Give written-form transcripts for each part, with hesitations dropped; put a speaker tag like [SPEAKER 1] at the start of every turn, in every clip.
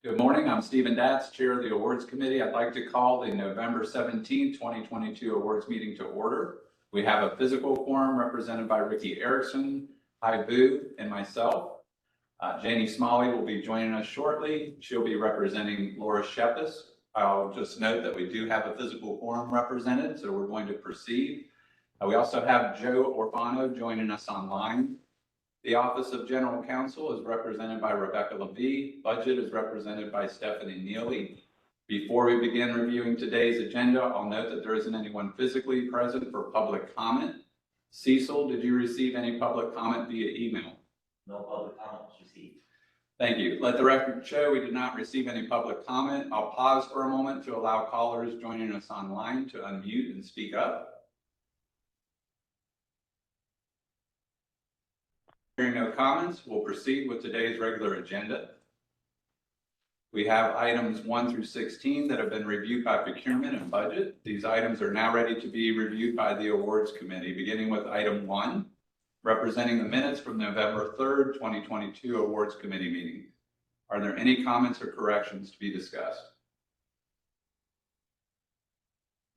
[SPEAKER 1] Good morning. I'm Stephen Datz, Chair of the Awards Committee. I'd like to call the November 17, 2022 awards meeting to order. We have a physical quorum represented by Ricky Erickson, Hai Vu, and myself. Janie Smalley will be joining us shortly. She'll be representing Laura Shepis. I'll just note that we do have a physical quorum represented, so we're going to proceed. We also have Joe Orfano joining us online. The Office of General Counsel is represented by Rebecca Levy. Budget is represented by Stephanie Neely. Before we begin reviewing today's agenda, I'll note that there isn't anyone physically present for public comment. Cecil, did you receive any public comment via email?
[SPEAKER 2] No public comment was received.
[SPEAKER 1] Thank you. Let the record show we did not receive any public comment. I'll pause for a moment to allow callers joining us online to unmute and speak up. Hearing no comments, we'll proceed with today's regular agenda. We have items 1 through 16 that have been reviewed by Procurement and Budget. These items are now ready to be reviewed by the Awards Committee, beginning with item 1, representing the minutes from November 3rd, 2022 Awards Committee meeting. Are there any comments or corrections to be discussed?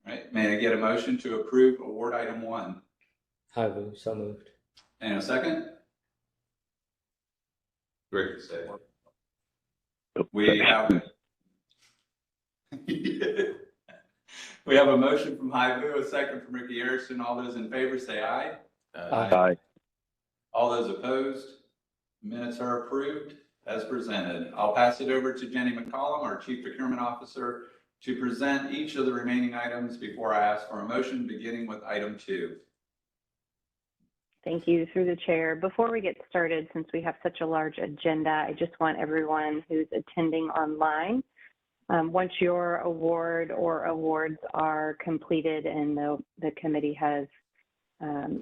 [SPEAKER 1] All right, may I get a motion to approve award item 1?
[SPEAKER 3] Hai Vu, so moved.
[SPEAKER 1] And a second?
[SPEAKER 4] Great to say.
[SPEAKER 1] We have we have a motion from Hai Vu, a second from Ricky Erickson. All those in favor say aye.
[SPEAKER 3] Aye.
[SPEAKER 1] All those opposed? Minutes are approved as presented. I'll pass it over to Jenny McCollum, our Chief Procurement Officer, to present each of the remaining items before I ask for a motion, beginning with item 2.
[SPEAKER 5] Thank you, through the chair. Before we get started, since we have such a large agenda, I just want everyone who's attending online, once your award or awards are completed and the committee has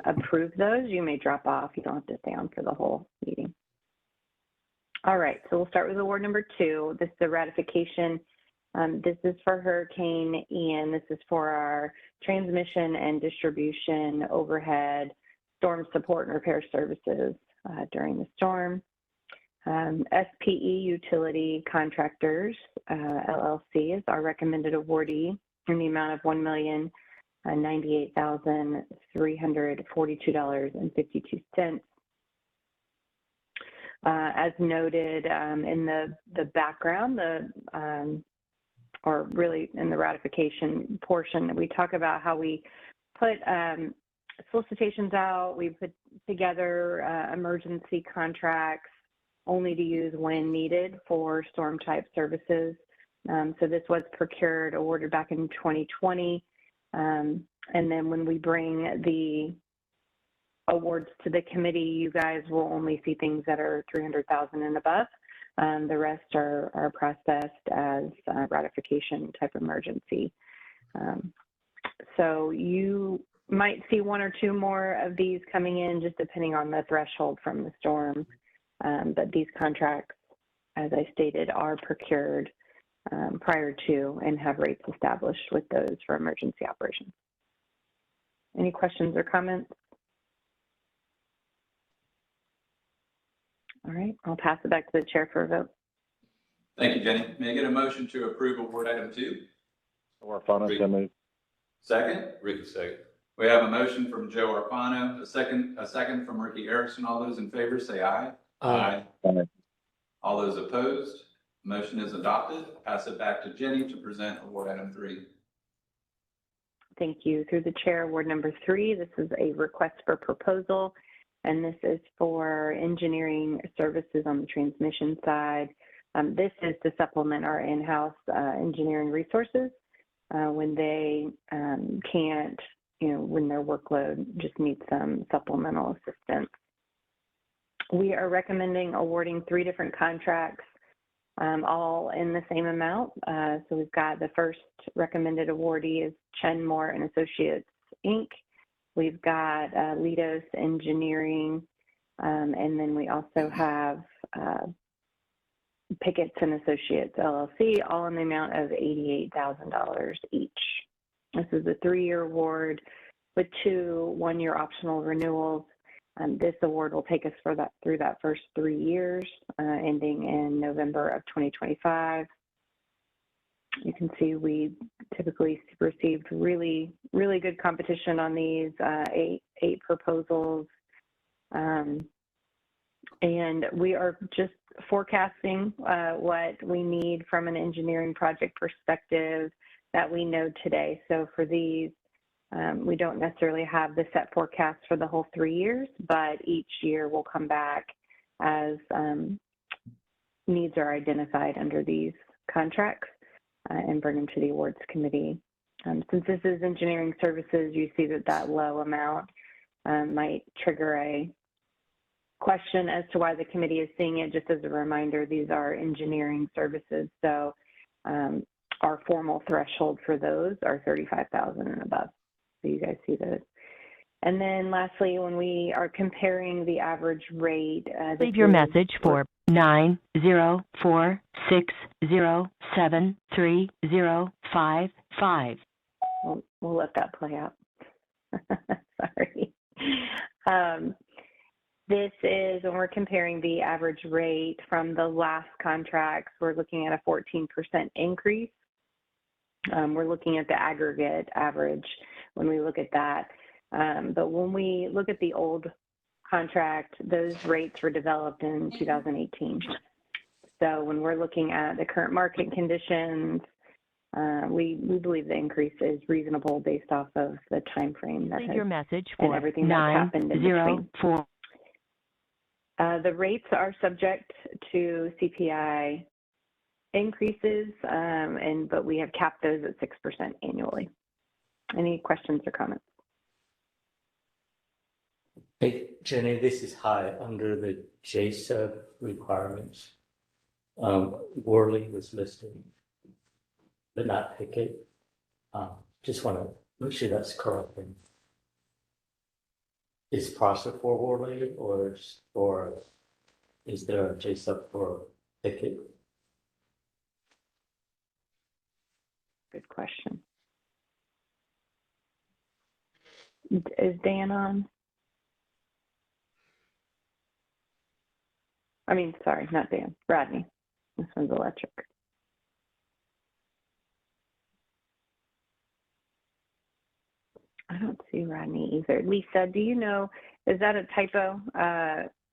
[SPEAKER 5] approved those, you may drop off. You don't have to stay on for the whole meeting. All right, so we'll start with award number 2. This is the ratification. This is for Hurricane Ian. This is for our transmission and distribution overhead storm support and repair services during the storm. SPE Utility Contractors, LLC is our recommended awardee in the amount of $1,098,342.52. As noted in the background, or really in the ratification portion, we talk about how we put solicitations out, we put together emergency contracts only to use when needed for storm type services. So this was procured, awarded back in 2020. And then when we bring the awards to the committee, you guys will only see things that are $300,000 and above. The rest are processed as ratification type emergency. So you might see 1 or 2 more of these coming in, just depending on the threshold from the storm. But these contracts, as I stated, are procured prior to and have rates established with those for emergency operations. Any questions or comments? All right, I'll pass it back to the chair for a vote.
[SPEAKER 1] Thank you, Jenny. May I get a motion to approve award item 2?
[SPEAKER 6] Orfano, so moved.
[SPEAKER 1] Second?
[SPEAKER 4] Ricky, second.
[SPEAKER 1] We have a motion from Joe Orfano, a second from Ricky Erickson. All those in favor say aye.
[SPEAKER 3] Aye.
[SPEAKER 1] All those opposed? Motion is adopted. Pass it back to Jenny to present award item 3.
[SPEAKER 5] Thank you. Through the chair, award number 3, this is a request for proposal, and this is for engineering services on the transmission side. This is to supplement our in-house engineering resources when they can't, when their workload just needs some supplemental assistance. We are recommending awarding 3 different contracts, all in the same amount. So we've got the first recommended awardee is Chenmore and Associates, Inc. We've got Lidos Engineering, and then we also have Pickett's and Associates, LLC, all in the amount of $88,000 each. This is a 3-year award with 2 one-year optional renewals. This award will take us through that first 3 years, ending in November of 2025. You can see we typically received really good competition on these, eight proposals. And we are just forecasting what we need from an engineering project perspective that we know today. So for these, we don't necessarily have the set forecast for the whole 3 years, but each year will come back as needs are identified under these contracts and bring them to the awards committee. Since this is engineering services, you see that low amount might trigger a question as to why the committee is seeing it. Just as a reminder, these are engineering services, so our formal threshold for those are $35,000 and above. So you guys see those. And then lastly, when we are comparing the average rate,
[SPEAKER 4] leave your message for 904-607-3055.
[SPEAKER 5] We'll let that play out. Sorry. This is when we're comparing the average rate from the last contracts, we're looking at a 14% increase. We're looking at the aggregate average when we look at that. But when we look at the old contract, those rates were developed in 2018. So when we're looking at the current market conditions, we believe the increase is reasonable based off of the time frame that
[SPEAKER 4] leave
[SPEAKER 5] has,
[SPEAKER 4] your message
[SPEAKER 5] and
[SPEAKER 4] for
[SPEAKER 5] everything that's happened in between.
[SPEAKER 4] 904.
[SPEAKER 5] The rates are subject to CPI increases, but we have capped those at 6% annually. Any questions or comments?
[SPEAKER 3] Hey, Jenny, this is high under the JEA requirements. Worley was listed, but not Pickett. Just want to make sure that's correct. Is process for Worley or is there a JEA for Pickett?
[SPEAKER 5] Good question. Is Dan on? I mean, sorry, not Dan, Rodney. This one's electric. I don't see Rodney either. Lisa, do you know, is that a typo?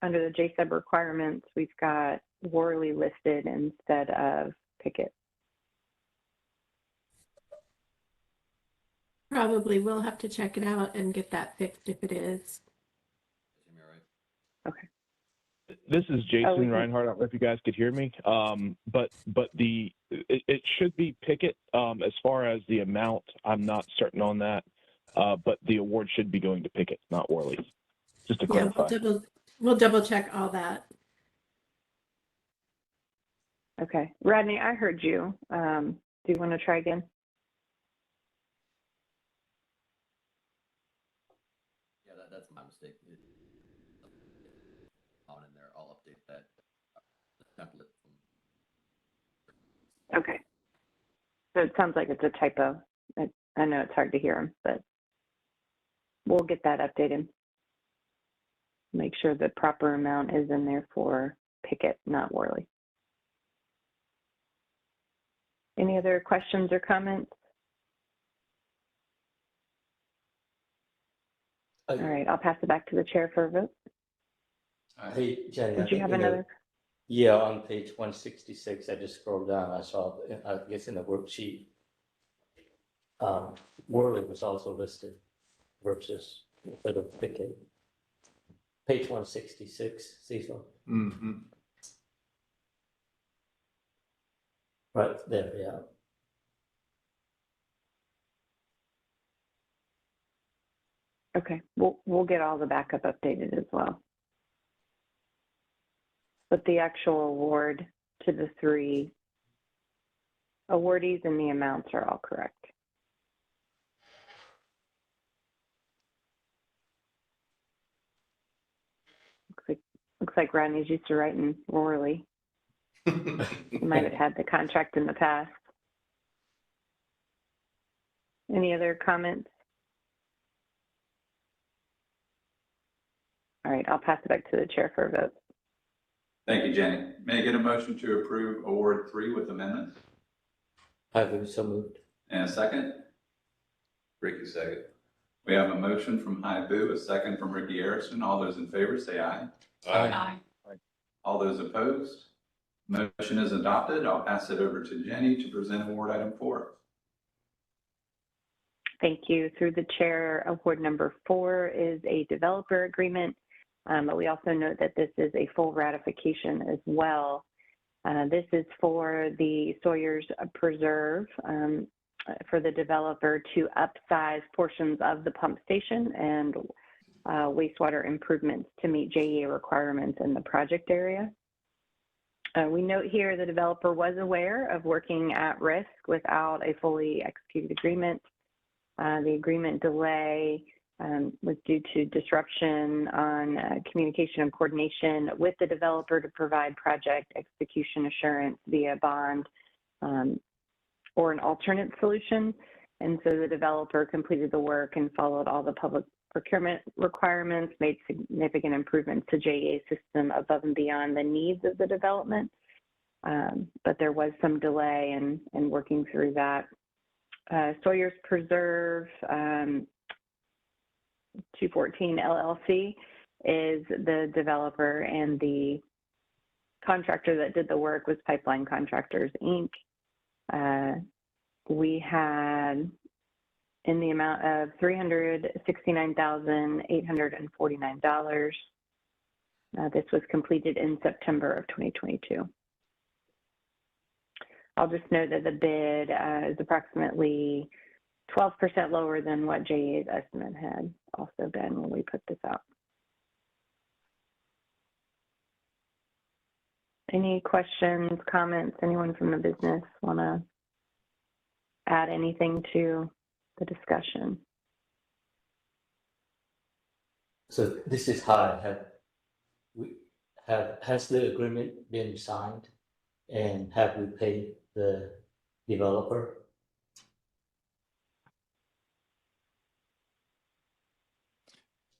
[SPEAKER 5] Under the JEA requirements, we've got Worley listed instead of Pickett.
[SPEAKER 7] Probably. We'll have to check it out and get that fixed if it is.
[SPEAKER 5] Okay.
[SPEAKER 8] This is Jason Reinhardt. I don't know if you guys could hear me. But it should be Pickett. As far as the amount, I'm not certain on that. But the award should be going to Pickett, not Worley. Just to clarify.
[SPEAKER 7] We'll double check all that.
[SPEAKER 5] Okay. Rodney, I heard you. Do you want to try again?
[SPEAKER 9] Yeah, that's my mistake. On in there, I'll update that template.
[SPEAKER 5] Okay. So it sounds like it's a typo. I know it's hard to hear him, but we'll get that updated. Make sure the proper amount is in there for Pickett, not Worley. Any other questions or comments? All right, I'll pass it back to the chair for a vote.
[SPEAKER 3] Hey, Jenny.
[SPEAKER 5] Did you have another?
[SPEAKER 3] Yeah, on page 166, I just scrolled down. I saw, I guess in the worksheet, Worley was also listed versus instead of Pickett. Page 166, Cecil.
[SPEAKER 1] Mm-hmm.
[SPEAKER 3] Right there, yeah.
[SPEAKER 5] Okay, we'll get all the backup updated as well. But the actual award to the 3 awardees and the amounts are all correct. Looks like Rodney's used to writing Worley. He might have had the contract in the past. Any other comments? All right, I'll pass it back to the chair for a vote.
[SPEAKER 1] Thank you, Jenny. May I get a motion to approve Award 3 with amendments?
[SPEAKER 3] I will so moved.
[SPEAKER 1] And a second? Ricky, second. We have a motion from Hai Bu, a second from Ricky Erickson. All those in favor say aye.
[SPEAKER 3] Aye.
[SPEAKER 1] All those opposed? Motion is adopted. I'll pass it over to Jenny to present award item 4.
[SPEAKER 5] Thank you. Through the chair, award number 4 is a developer agreement, but we also note that this is a full ratification as well. This is for the Sawyer's Preserve for the developer to upsize portions of the pump station and wastewater improvements to meet JEA requirements in the project area. We note here the developer was aware of working at risk without a fully executed agreement. The agreement delay was due to disruption on communication and coordination with the developer to provide project execution assurance via bond or an alternate solution. And so the developer completed the work and followed all the public procurement requirements, made significant improvements to JEA system above and beyond the needs of the development. But there was some delay in working through that. Sawyer's Preserve 214 LLC is the developer, and the contractor that did the work was Pipeline Contractors, Inc. We had in the amount of $369,849. This was completed in September of 2022. I'll just note that the bid is approximately 12% lower than what JEA's estimate had also been when we put this out. Any questions, comments? Anyone from the business want to add anything to the discussion?
[SPEAKER 3] So this is high. Has the agreement been signed, and have we paid the developer?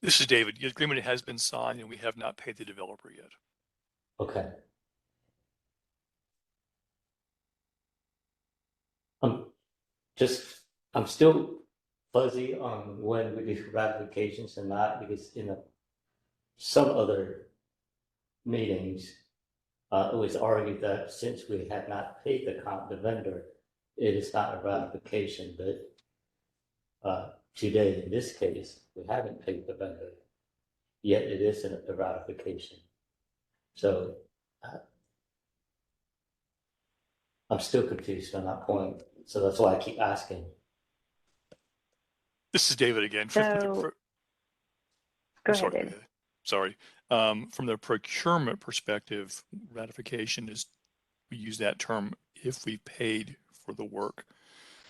[SPEAKER 4] This is David. The agreement has been signed and we have not paid the developer yet.
[SPEAKER 3] Okay. I'm still fuzzy on when we do ratifications and not, because in some other meetings, it was argued that since we had not paid the vendor, it is not a ratification, but today, in this case, we haven't paid the vendor, yet it is a ratification. So I'm still confused on that point. So that's why I keep asking.
[SPEAKER 4] This is David again.
[SPEAKER 5] So, go ahead, David.
[SPEAKER 4] Sorry. From the procurement perspective, ratification is, we use that term if we paid for the work.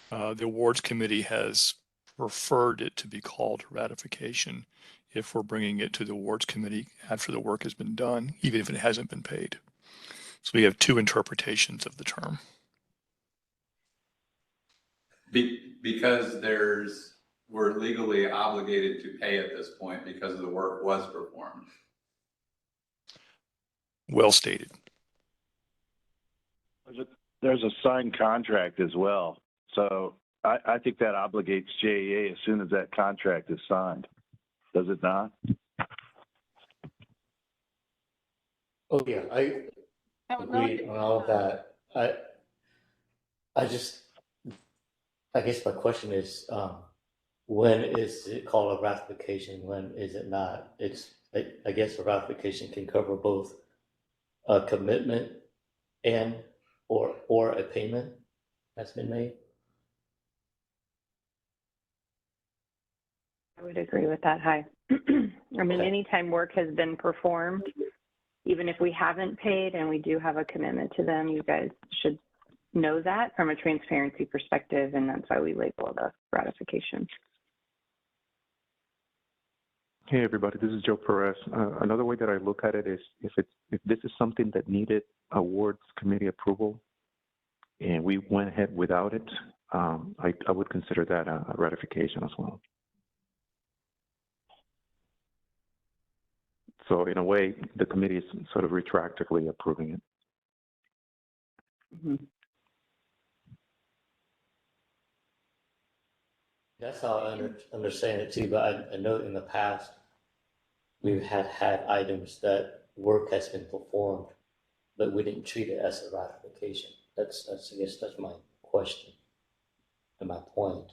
[SPEAKER 4] The awards committee has preferred it to be called ratification if we're bringing it to the awards committee after the work has been done, even if it hasn't been paid. So we have two interpretations of the term.
[SPEAKER 1] Because we're legally obligated to pay at this point because the work was performed.
[SPEAKER 4] Well stated.
[SPEAKER 6] There's a signed contract as well. So I think that obligates JEA as soon as that contract is signed. Does it not?
[SPEAKER 3] Oh yeah, I agree on all of that. I guess my question is, when is it called a ratification? When is it not? I guess a ratification can cover both a commitment and or a payment that's been made.
[SPEAKER 5] I would agree with that. Hi. I mean,
[SPEAKER 3] Okay.
[SPEAKER 5] anytime work has been performed, even if we haven't paid and we do have a commitment to them, you guys should know that from a transparency perspective, and that's why we label it a ratification.
[SPEAKER 10] Hey everybody, this is Joe Perez. Another way that I look at it is if this is something that needed awards committee approval and we went ahead without it, I would consider that a ratification as well. So in a way, the committee is sort of retroactively approving it.
[SPEAKER 5] Mhm.
[SPEAKER 3] That's how I understand it too, but I know in the past, we've had items that work has been performed, but we didn't treat it as a ratification. That's I guess that's my question and my point.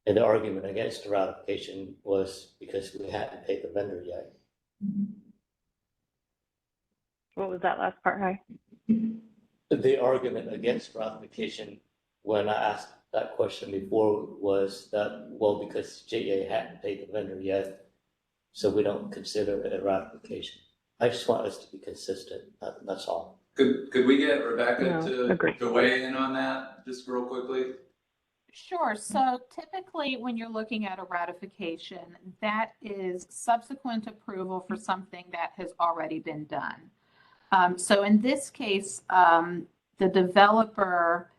[SPEAKER 3] And the argument against the ratification was because we hadn't paid the vendor yet.
[SPEAKER 5] What was that last part, Hi?
[SPEAKER 3] The argument against ratification, when I asked that question before, was that, well, because JEA hadn't paid the vendor yet, so we don't consider it a ratification. I just want us to be consistent. That's all.
[SPEAKER 1] Could we get Rebecca
[SPEAKER 5] No, agree.
[SPEAKER 1] to weigh in on that just real quickly?
[SPEAKER 11] Sure. So typically when you're looking at a ratification, that is subsequent approval for something that has already been done. So in this case, the developer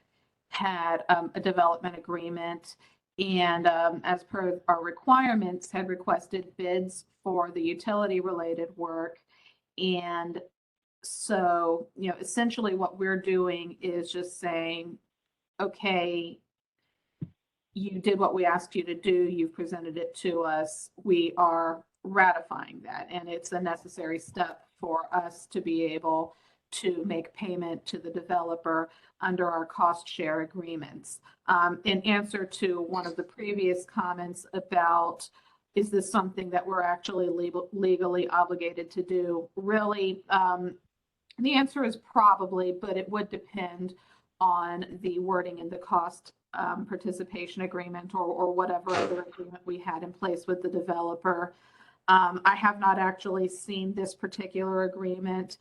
[SPEAKER 11] had a development agreement and as per our requirements had requested bids for the utility related work. And so, essentially what we're doing is just saying, okay, you did what we asked you to do, you've presented it to us, we are ratifying that. And it's a necessary step for us to be able to make payment to the developer under our cost share agreements. In answer to one of the previous comments about, is this something that we're actually legally obligated to do? Really, the answer is probably, but it would depend on the wording in the cost participation agreement or whatever other agreement we had in place with the developer. I have not actually seen this particular agreement,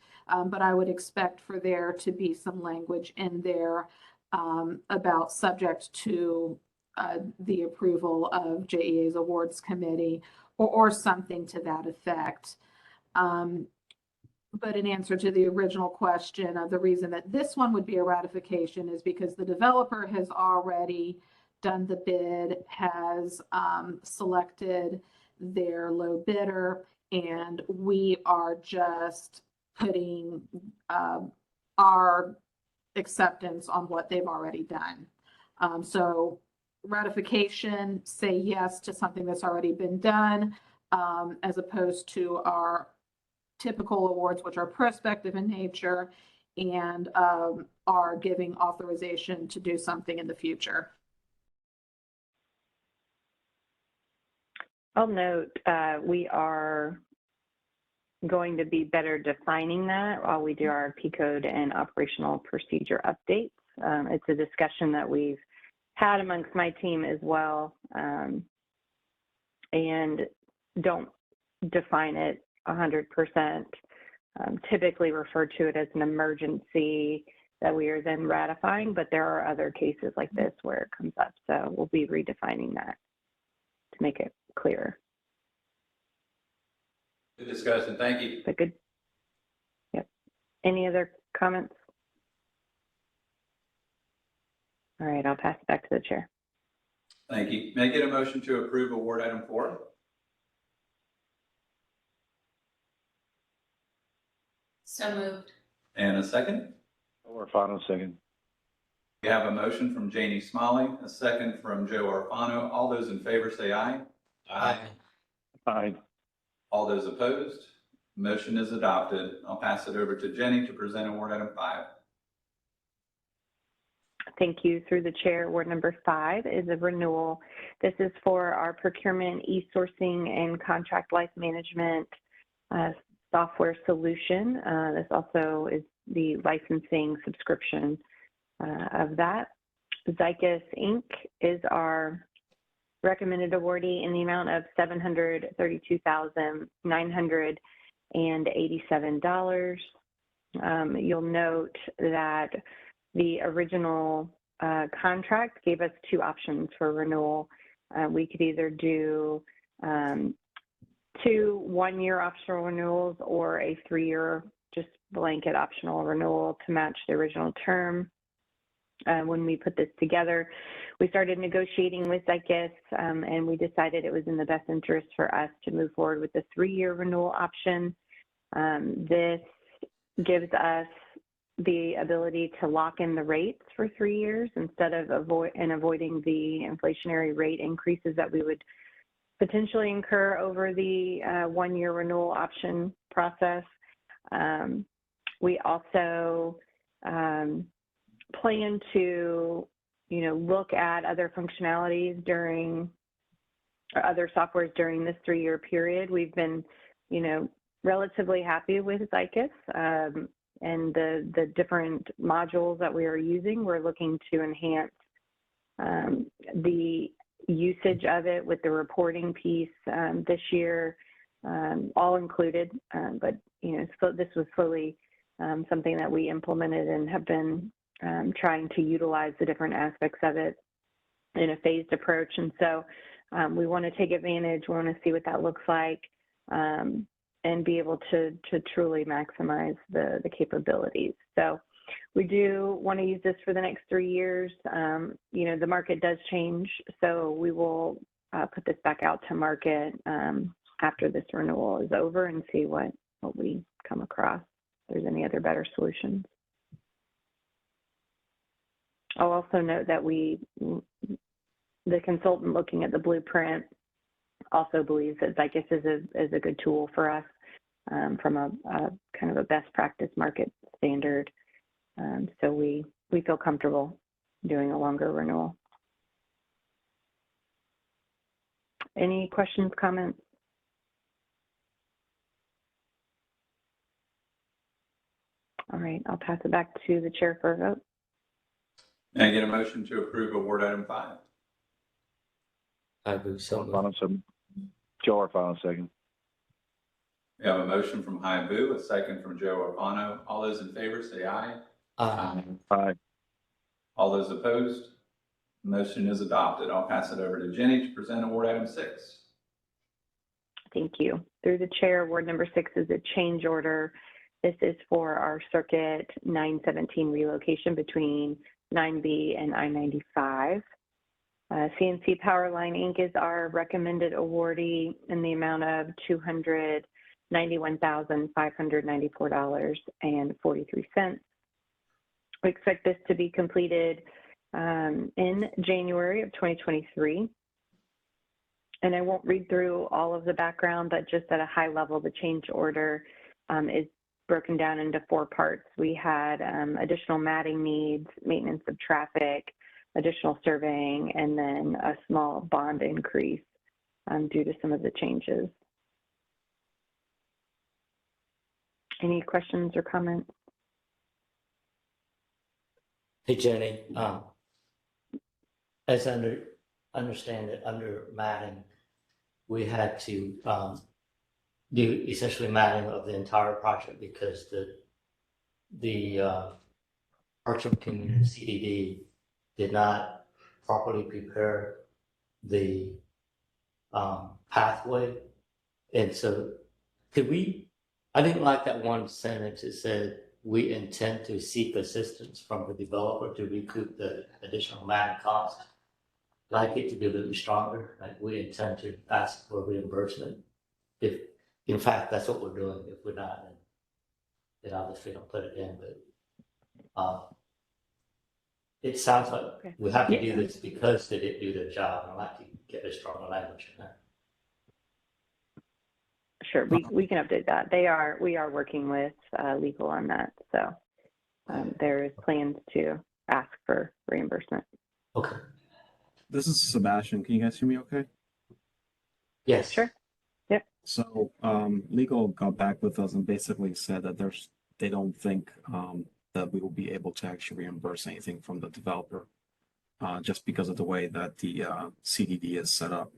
[SPEAKER 11] but I would expect for there to be some language in there about subject to the approval of JEA's Awards Committee or something to that effect. But in answer to the original question, the reason that this one would be a ratification is because the developer has already done the bid, has selected their low bidder, and we are just putting our acceptance on what they've already done. So ratification, say yes to something that's already been done, as opposed to our typical awards, which are prospective in nature and are giving authorization to do something in the future.
[SPEAKER 5] I'll note we are going to be better defining that while we do our P code and operational procedure updates. It's a discussion that we've had amongst my team as well, and don't define it 100%. Typically refer to it as an emergency that we are then ratifying, but there are other cases like this where it comes up. So we'll be redefining that to make it clearer.
[SPEAKER 1] Good discussion. Thank you.
[SPEAKER 5] But good. Yep. Any other comments? All right, I'll pass it back to the chair.
[SPEAKER 1] Thank you. May I get a motion to approve award item 4?
[SPEAKER 11] So moved.
[SPEAKER 1] And a second?
[SPEAKER 6] Orfano, second.
[SPEAKER 1] We have a motion from Janie Smalley, a second from Joe Orfano. All those in favor say aye.
[SPEAKER 3] Aye.
[SPEAKER 6] Aye.
[SPEAKER 1] All those opposed? Motion is adopted. I'll pass it over to Jenny to present award item 5.
[SPEAKER 5] Thank you. Through the chair, award number 5 is a renewal. This is for our procurement, e-sourcing, and contract life management software solution. This also is the licensing subscription of that. Zycus Inc. is our recommended awardee in the amount of $732,987. You'll note that the original contract gave us 2 options for renewal. We could either do 2 one-year optional renewals or a 3-year just blanket optional renewal to match the original term. when we put this together, we started negotiating with Zycus, and we decided it was in the best interest for us to move forward with the 3-year renewal option. This gives us the ability to lock in the rates for 3 years instead of avoiding the inflationary rate increases that we would potentially incur over the 1-year renewal option process. We also plan to, look at other functionalities or other softwares during this 3-year period. We've been, relatively happy with Zycus and the different modules that we are using. We're looking to enhance the usage of it with the reporting piece this year, all included. But, so this was fully something that we implemented and have been trying to utilize the different aspects of it in a phased approach. And so we want to take advantage, we want to see what that looks like, and be able to truly maximize the capabilities. So we do want to use this for the next 3 years. The market does change, so we will put this back out to market after this renewal is over and see what we come across, if there's any other better solutions. I'll also note that the consultant looking at the blueprint also believes that Zycus is a good tool for us from a kind of a best practice market standard. So we feel comfortable doing a longer renewal. Any questions, comments? All right, I'll pass it back to the chair for a vote.
[SPEAKER 1] May I get a motion to approve award item 5?
[SPEAKER 3] I believe so.
[SPEAKER 6] Joe Orfano, second.
[SPEAKER 1] We have a motion from Hai Vu, a second from Joe Orfano. All those in favor say aye.
[SPEAKER 6] Aye.
[SPEAKER 1] All those opposed? Motion is adopted. I'll pass it over to Jenny to present award item 6.
[SPEAKER 5] Thank you. Through the chair, award number 6 is a change order. This is for our Circuit 917 relocation between 9B and I-95. CNC Powerline Inc. is our recommended awardee in the amount of $291,594.43. We expect this to be completed in January of 2023. And I won't read through all of the background, but just at a high level, the change order is broken down into 4 parts. We had additional matting needs, maintenance of traffic, additional surveying, and then a small bond increase due to some of the changes. Any questions or comments?
[SPEAKER 3] Hey, Jenny, as I understand it, under matting, we had to do essentially matting of the entire project because the Procurement Community CDD did not properly prepare the pathway. And so I didn't like that one sentence. It said, we intend to seek assistance from the developer to recoup the additional matting cost. I'd like it to be a little stronger, like we intend to ask for reimbursement. If, in fact, that's what we're doing. If we're not, then obviously don't put it in, but it sounds like we have to do this because they didn't do their job. I'd like to get a stronger language in there.
[SPEAKER 5] Sure, we can update that. We are working with legal on that. So there is plans to ask for reimbursement.
[SPEAKER 3] Okay.
[SPEAKER 12] This is Sebastian. Can you guys hear me okay?
[SPEAKER 3] Yes.
[SPEAKER 5] Sure. Yep.
[SPEAKER 12] So legal got back with us and basically said that they don't think that we will be able to actually reimburse anything from the developer just because of the way that the CDD is set up.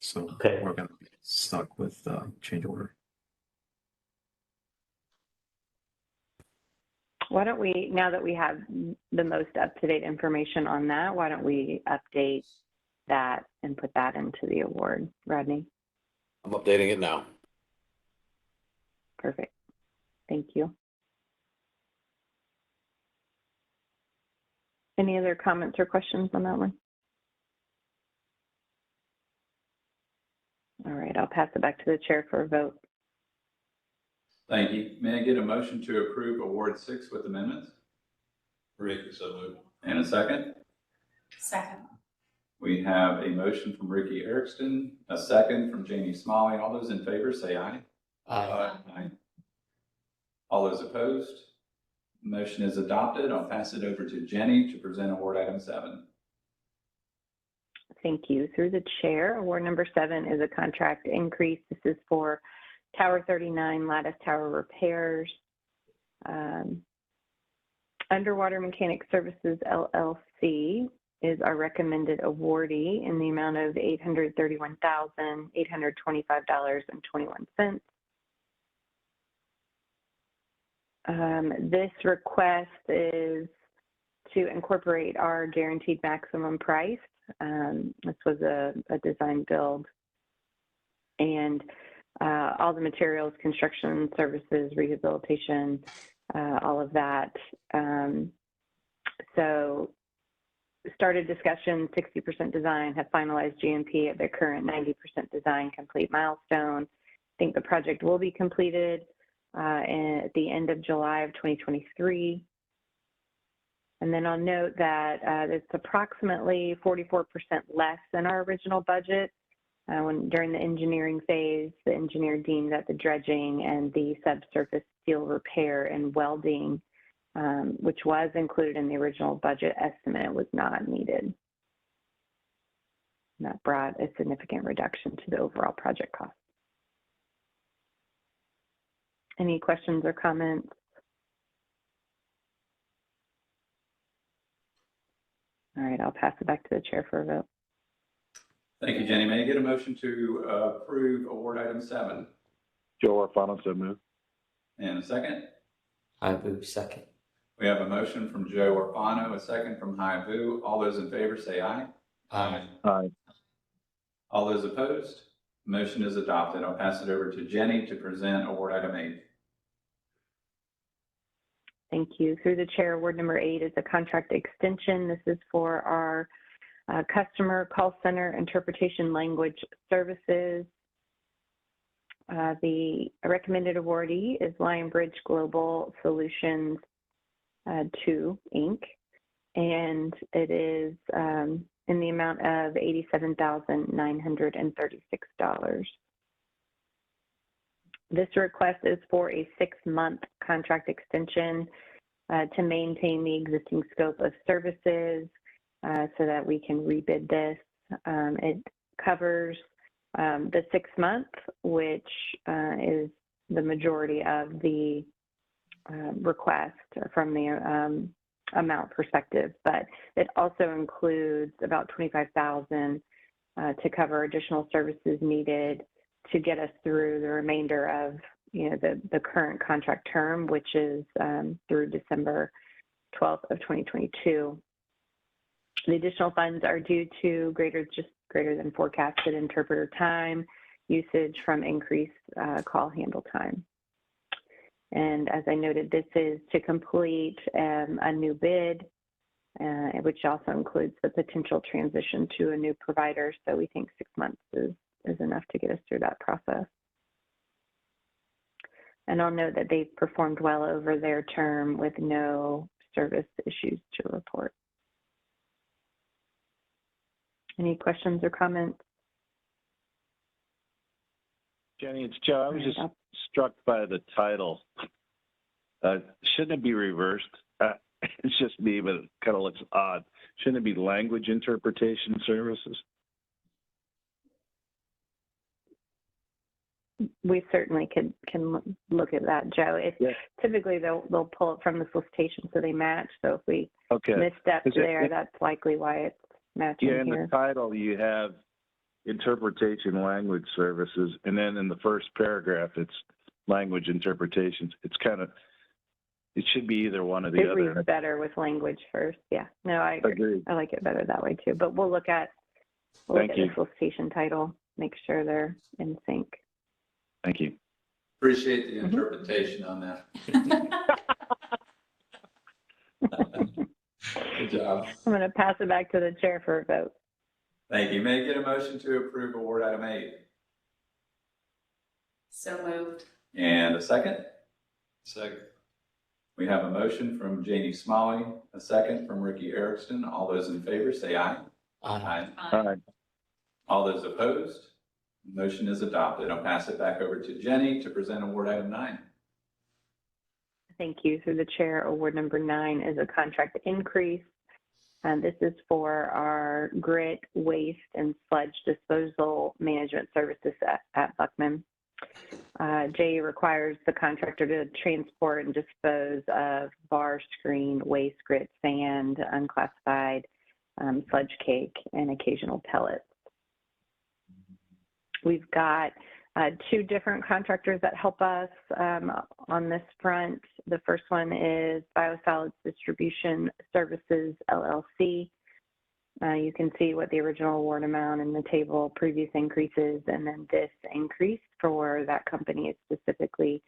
[SPEAKER 12] So we're going to be stuck with change order.
[SPEAKER 5] Why don't we, now that we have the most up-to-date information on that, why don't we update that and put that into the award, Rodney?
[SPEAKER 9] I'm updating it now.
[SPEAKER 5] Perfect. Thank you. Any other comments or questions on that one? All right, I'll pass it back to the chair for a vote.
[SPEAKER 1] Thank you. May I get a motion to approve Award 6 with amendments?
[SPEAKER 9] Ricky, so moved.
[SPEAKER 1] And a second?
[SPEAKER 11] Second.
[SPEAKER 1] We have a motion from Ricky Erickson, a second from Janie Smalley. All those in favor say aye. Aye. All those opposed? Motion is adopted. I'll pass it over to Jenny to present award item 7.
[SPEAKER 5] Thank you. Through the chair, award number 7 is a contract increase. This is for Tower 39 lattice tower repairs. Underwater Mechanic Services LLC is our recommended awardee in the amount of $831,825.21. This request is to incorporate our guaranteed maximum price. This was a design build, and all the materials, construction services, rehabilitation, all of that. So started discussion, 60% design, have finalized GMP at their current 90% design complete milestone. I think the project will be completed at the end of July of 2023. And then I'll note that it's approximately 44% less than our original budget. During the engineering phase, the engineer deemed that the dredging and the subsurface steel repair and welding, which was included in the original budget estimate, was not needed. And that brought a significant reduction to the overall project cost. Any questions or comments? All right, I'll pass it back to the chair for a vote.
[SPEAKER 1] Thank you, Jenny. May I get a motion to approve award item 7?
[SPEAKER 6] Joe Orfano, so moved.
[SPEAKER 1] And a second?
[SPEAKER 3] Haibu, second.
[SPEAKER 1] We have a motion from Joe Orfano, a second from Haibu. All those in favor say aye.
[SPEAKER 3] Aye.
[SPEAKER 6] Aye.
[SPEAKER 1] All those opposed? Motion is adopted. I'll pass it over to Jenny to present award item 8.
[SPEAKER 5] Thank you. Through the chair, award number 8 is a contract extension. This is for our customer call center interpretation language services. The recommended awardee is Lionbridge Global Solutions 2, Inc., and it is in the amount of $87,936. This request is for a 6-month contract extension to maintain the existing scope of services so that we can rebid this. It covers the 6 month, which is the majority of the request from the amount perspective, but it also includes about $25,000 to cover additional services needed to get us through the remainder of the current contract term, which is through December 12th of 2022. The additional funds are due to greater than forecasted interpreter time usage from increased call handle time. And as I noted, this is to complete a new bid, which also includes the potential transition to a new provider. So we think 6 months is enough to get us through that process. And I'll note that they've performed well over their term with no service issues to report. Any questions or comments?
[SPEAKER 6] Jenny, it's Joe. I was just struck by the title. Shouldn't it be reversed? It's just me, but it kind of looks odd. Shouldn't it be language interpretation services?
[SPEAKER 5] We certainly can look at that, Joe. Typically they'll pull it from the solicitation so they match. So if we misstep there, that's likely why it's matching here.
[SPEAKER 6] Yeah, in the title you have interpretation language services, and then in the first paragraph it's language interpretations. It's it should be either one or the other.
[SPEAKER 5] It reads better with language first. Yeah, no, I agree. I like it better that way too. But we'll look at the solicitation title, make sure they're in sync.
[SPEAKER 6] Thank you.
[SPEAKER 1] Appreciate the interpretation on that. Good job.
[SPEAKER 5] I'm going to pass it back to the chair for a vote.
[SPEAKER 1] Thank you. May I get a motion to approve award item 8?
[SPEAKER 13] So moved.
[SPEAKER 1] And a second?
[SPEAKER 9] Second.
[SPEAKER 1] We have a motion from Janie Smalley, a second from Ricky Erickson. All those in favor say aye.
[SPEAKER 3] Aye.
[SPEAKER 6] Aye.
[SPEAKER 1] All those opposed? Motion is adopted. I'll pass it back over to Jenny to present award item 9.
[SPEAKER 5] Thank you. Through the chair, award number 9 is a contract increase. And this is for our grit, waste, and sludge disposal management services at Buckman. JEA requires the contractor to transport and dispose of bar, screen, waste, grit, sand, unclassified sludge cake, and occasional pellets. We've got 2 different contractors that help us on this front. The first one is Biosolids Distribution Services, LLC. You can see what the original award amount in the table, previous increases, and then this increase for that company is specifically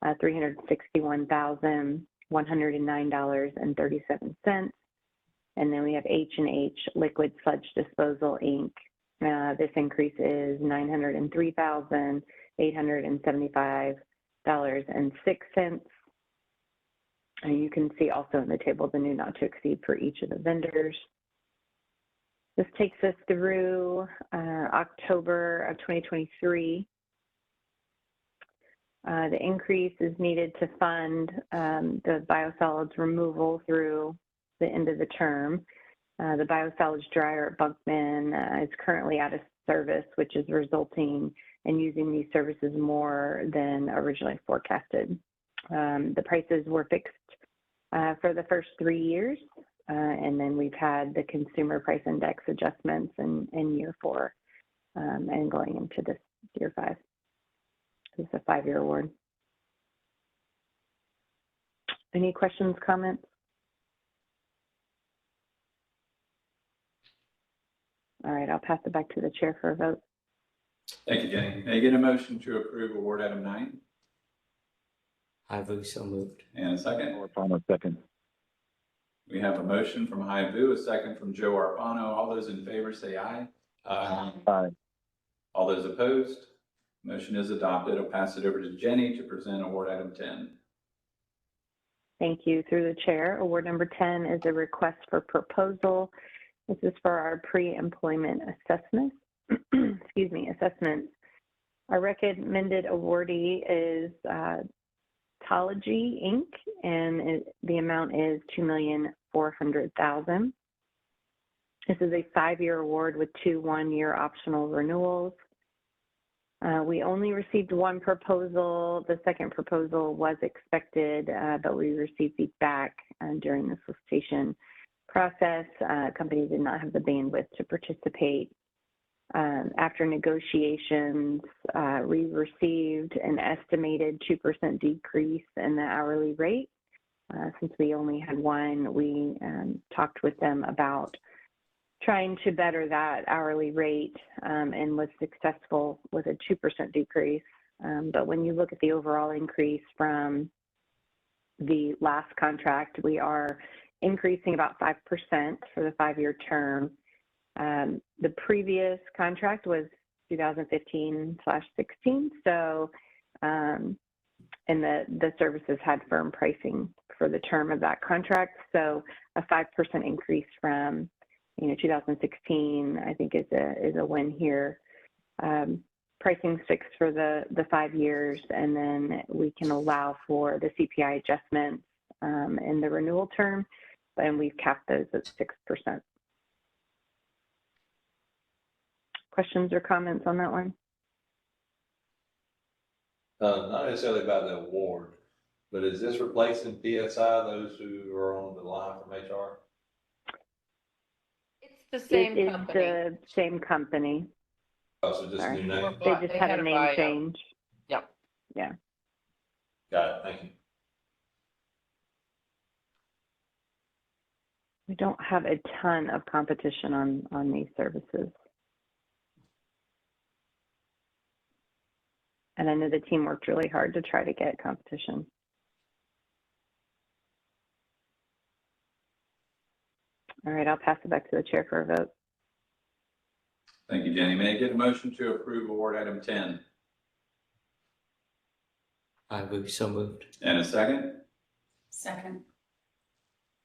[SPEAKER 5] $361,109.37. And then we have H&H Liquid Sludge Disposal, Inc. This increase is $903,875.06. And you can see also in the table the new not to exceed for each of the vendors. This takes us through October of 2023. The increase is needed to fund the biosolids removal through the end of the term. The biosolids dryer at Buckman is currently out of service, which is resulting in using these services more than originally forecasted. The prices were fixed for the first 3 years, and then we've had the consumer price index adjustments in year 4 and going into this year 5. This is a 5-year award. Any questions, comments? All right, I'll pass it back to the chair for a vote.
[SPEAKER 1] Thank you, Jenny. May I get a motion to approve award item 9?
[SPEAKER 3] Haivu, so moved.
[SPEAKER 1] And a second?
[SPEAKER 6] Arpano, second.
[SPEAKER 1] We have a motion from Haivu, a second from Joe Arpano. All those in favor say aye.
[SPEAKER 3] Aye.
[SPEAKER 6] Aye.
[SPEAKER 1] All those opposed? Motion is adopted. I'll pass it over to Jenny to present award item 10.
[SPEAKER 5] Thank you. Through the chair, award number 10 is a request for proposal. This is for our pre-employment assessment. Excuse me, assessments. Our recommended awardee is Tology, Inc., and the amount is $2,400,000. This is a 5-year award with 2 one-year optional renewals. We only received 1 proposal. The second proposal was expected, but we received feedback during the solicitation process. Company did not have the bandwidth to participate. After negotiations, we received an estimated 2% decrease in the hourly rate. Since we only had 1, we talked with them about trying to better that hourly rate and was successful with a 2% decrease. But when you look at the overall increase from the last contract, we are increasing about 5% for the 5-year term. The previous contract was 2015/16, so and the services had firm pricing for the term of that contract. So a 5% increase from 2016, I think is a win here. Pricing fixed for the 5 years, and then we can allow for the CPI adjustments in the renewal term, and we've capped those at 6%. Questions or comments on that one?
[SPEAKER 9] Not necessarily about the award, but is this replacing PSI, those who are on the line from HR?
[SPEAKER 13] It's the same
[SPEAKER 5] It is
[SPEAKER 13] company.
[SPEAKER 5] the same company.
[SPEAKER 9] Oh, so just
[SPEAKER 5] Sorry.
[SPEAKER 9] new name?
[SPEAKER 5] They just had a name
[SPEAKER 13] buyout.
[SPEAKER 5] change.
[SPEAKER 13] Yep.
[SPEAKER 5] Yeah.
[SPEAKER 9] Got it, thank you.
[SPEAKER 5] We don't have a ton of competition on these services. And I know the team worked really hard to try to get competition. All right, I'll pass it back to the chair for a vote.
[SPEAKER 1] Thank you, Jenny. May I get a motion to approve award item 10?
[SPEAKER 3] I will so moved.
[SPEAKER 1] And a second?
[SPEAKER 11] Second.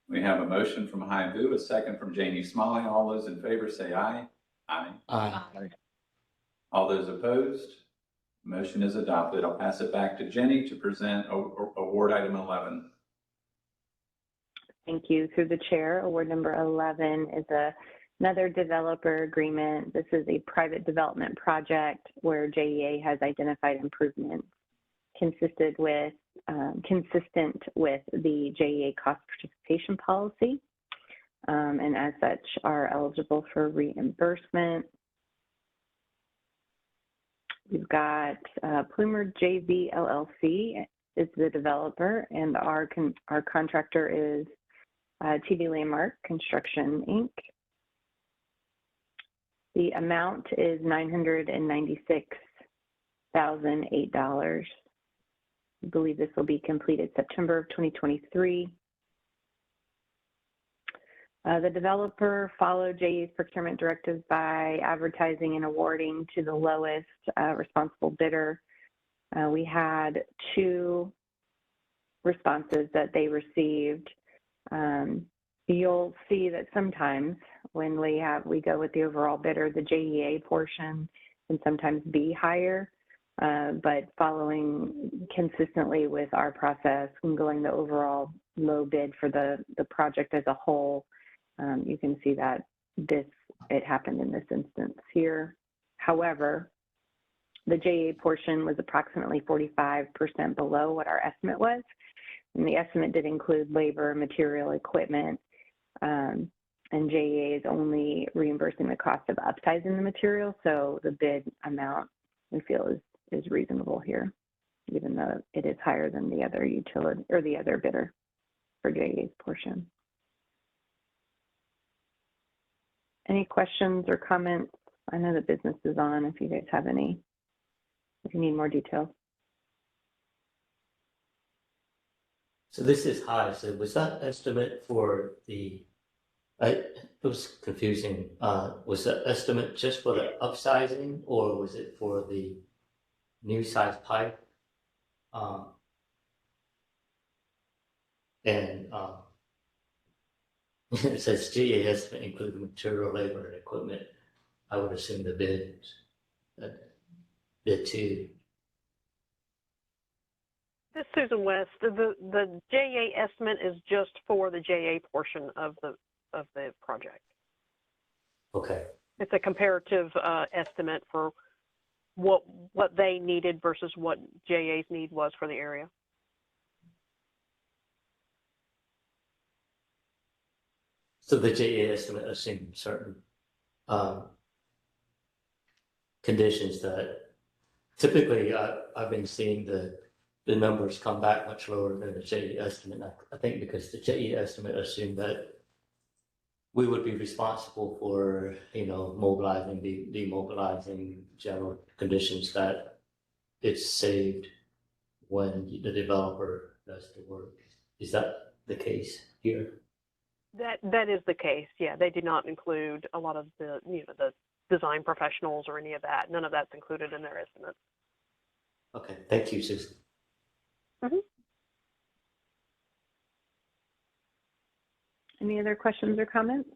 [SPEAKER 1] We have a motion from Hai Vu, a second from Janie Smalley. All those in favor say aye. Aye.
[SPEAKER 3] Aye.
[SPEAKER 1] All those opposed? Motion is adopted. I'll pass it back to Jenny to present award item 11.
[SPEAKER 5] Thank you. Through the chair, award number 11 is another developer agreement. This is a private development project where JEA has identified improvements consistent with the JEA cost participation policy, and as such are eligible for reimbursement. We've got Plumer JV LLC is the developer, and our contractor is TD Landmark Construction, Inc. The amount is $996,008. I believe this will be completed September of 2023. The developer followed JEA's procurement directives by advertising and awarding to the lowest responsible bidder. We had 2 responses that they received. You'll see that sometimes when we go with the overall bidder, the JEA portion can sometimes be higher, but following consistently with our process and going the overall low bid for the project as a whole, you can see that it happened in this instance here. However, the JEA portion was approximately 45% below what our estimate was. And the estimate did include labor, material, equipment, and JEA is only reimbursing the cost of upsizing the material. So the bid amount we feel is reasonable here, even though it is higher than the other utility or the other bidder for JEA's portion. Any questions or comments? I know the business is on if you guys have any, if you need more details.
[SPEAKER 3] So this is high. So was that estimate for it was confusing. Was the estimate just for the upsizing or was it for the new size pipe? It says JEA estimate include material, labor, and equipment. I would assume the bid too.
[SPEAKER 13] This is Susan West. The JEA estimate is just for the JEA portion of the project.
[SPEAKER 3] Okay.
[SPEAKER 13] It's a comparative estimate for what they needed versus what JEA's need was for the area.
[SPEAKER 3] So the JEA estimate assumes certain conditions that typically I've been seeing the numbers come back much lower than the JEA estimate. I think because the JEA estimate assumed that we would be responsible for, mobilizing, demobilizing, general conditions that it's saved when the developer does the work. Is that the case here?
[SPEAKER 13] That is the case. Yeah, they do not include a lot of the the design professionals or any of that. None of that's included in their estimates.
[SPEAKER 3] Okay, thank you, Susan.
[SPEAKER 13] Mm-hmm.
[SPEAKER 5] Any other questions or comments?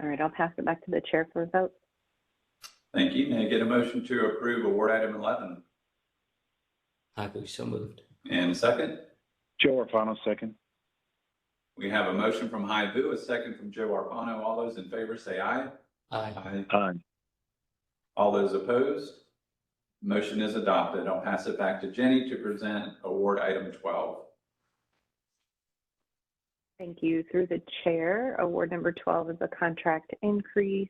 [SPEAKER 5] All right, I'll pass it back to the chair for a vote.
[SPEAKER 1] Thank you. May I get a motion to approve award item 11?
[SPEAKER 3] I believe so moved.
[SPEAKER 1] And a second?
[SPEAKER 6] Joe Arpano, second.
[SPEAKER 1] We have a motion from Hai Vu, a second from Joe Arpano. All those in favor say aye.
[SPEAKER 3] Aye.
[SPEAKER 6] Aye.
[SPEAKER 1] All those opposed? Motion is adopted. I'll pass it back to Jenny to present award item 12.
[SPEAKER 5] Thank you. Through the chair, award number 12 is a contract increase.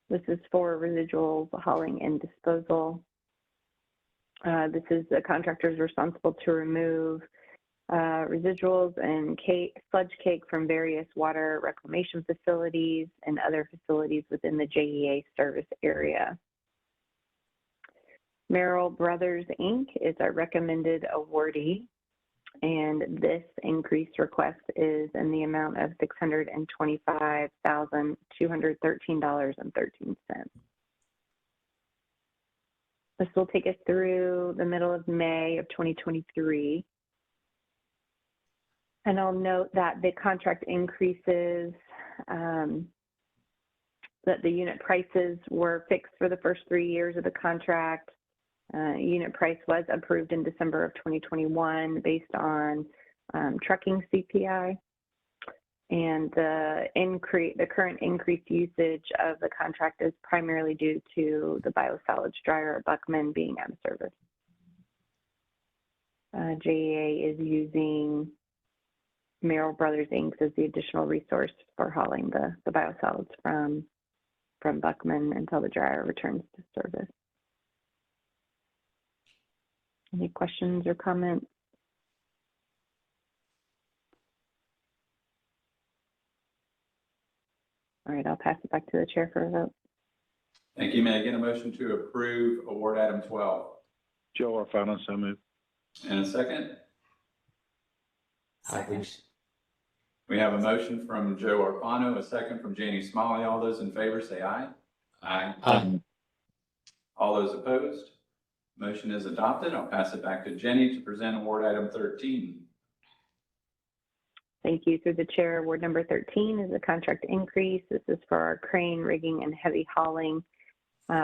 [SPEAKER 5] This is for residuals, hauling, and disposal. This is the contractors responsible to remove residuals and sludge cake from various water reclamation facilities and other facilities within the JEA service area. Merrill Brothers, Inc. is our recommended awardee. And this increase request is in the amount of $625,213.13. This will take us through the middle of May of 2023. And I'll note that the contract increases, that the unit prices were fixed for the first 3 years of the contract. Unit price was approved in December of 2021 based on trucking CPI. And the current increased usage of the contract is primarily due to the biosolids dryer at Buckman being out of service. JEA is using Merrill Brothers Inc. as the additional resource for hauling the biosolids from Buckman until the dryer returns to service. Any questions or comments? All right, I'll pass it back to the chair for a vote.
[SPEAKER 1] Thank you. May I get a motion to approve award item 12?
[SPEAKER 6] Joe Orfano, so moved.
[SPEAKER 1] And a second?
[SPEAKER 3] Second.
[SPEAKER 1] We have a motion from Joe Orfano, a second from Janie Smalley. All those in favor say aye. Aye.
[SPEAKER 3] Aye.
[SPEAKER 1] All those opposed? Motion is adopted. I'll pass it back to Jenny to present award item 13.
[SPEAKER 5] Thank you. Through the chair, award number 13 is a contract increase. This is for our crane, rigging, and heavy hauling.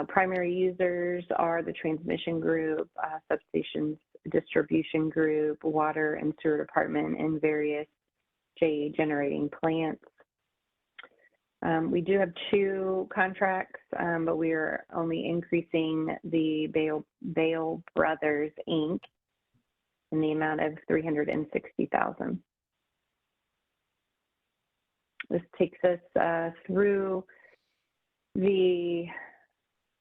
[SPEAKER 5] Primary users are the transmission group, substations, distribution group, water and sewer department, and various JEA generating plants. We do have 2 contracts, but we are only increasing the Bale Brothers Inc. in the amount of $360,000. This takes us through the